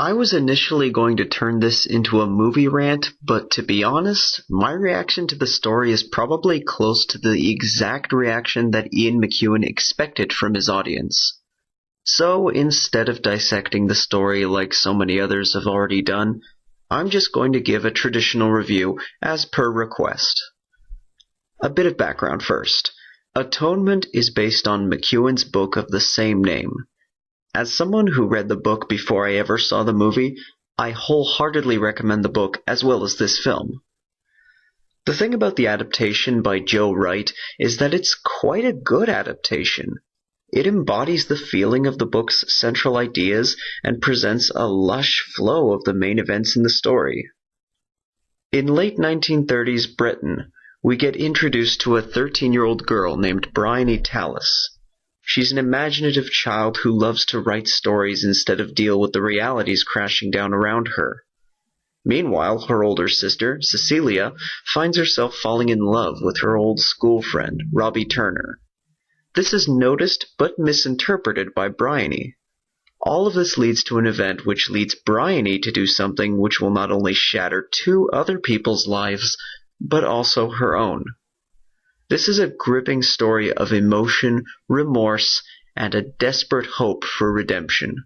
I was initially going to turn this into a movie rant, but to be honest, my reaction to the story is probably close to the exact reaction that Ian McEwan expected from his audience. So instead of dissecting the story like so many others have already done, I'm just going to give a traditional review as per request. A bit of background first. Atonement is based on McEwan's book of the same name. As someone who read the book before I ever saw the movie, I wholeheartedly recommend the book as well as this film. The thing about the adaptation by Joe Wright is that it's quite a good adaptation. It embodies the feeling of the book's central ideas and presents a lush flow of the main events in the story. In late 1930s Britain, we get introduced to a 13-year-old girl named Bryony Tallis. She's an imaginative child who loves to write stories instead of deal with the realities crashing down around her. Meanwhile, her older sister, Cecilia, finds herself falling in love with her old school friend, Robbie Turner. This is noticed but misinterpreted by Bryony. All of this leads to an event which leads Bryony to do something which will not only shatter two other people's lives, but also her own. This is a gripping story of emotion, remorse, and a desperate hope for redemption.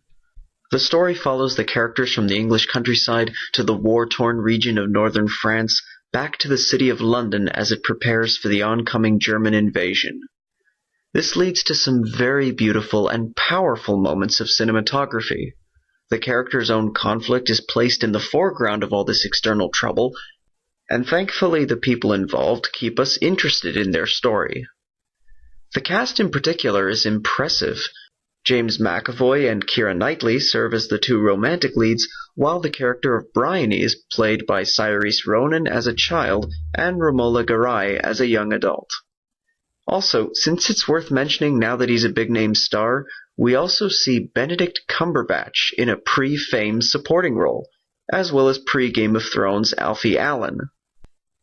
The story follows the characters from the English countryside to the war-torn region of northern France, back to the city of London as it prepares for the oncoming German invasion. This leads to some very beautiful and powerful moments of cinematography. The character's own conflict is placed in the foreground of all this external trouble, and thankfully the people involved keep us interested in their story. The cast in particular is impressive. James McAvoy and Keira Knightley serve as the two romantic leads, while the character of Bryony is played by Saoirse Ronan as a child and Romola Garai as a young adult. Also, since it's worth mentioning now that he's a big-name star, we also see Benedict Cumberbatch in a pre-Fame supporting role, as well as pre-Game of Thrones Alfie Allen.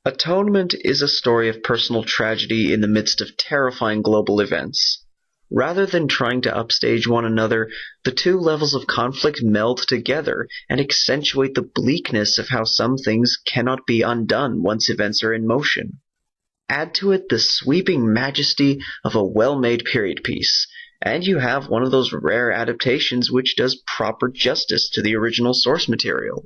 Atonement is a story of personal tragedy in the midst of terrifying global events. Rather than trying to upstage one another, the two levels of conflict meld together and accentuate the bleakness of how some things cannot be undone once events are in motion. Add to it the sweeping majesty of a well-made period piece, and you have one of those rare adaptations which does proper justice to the original source material.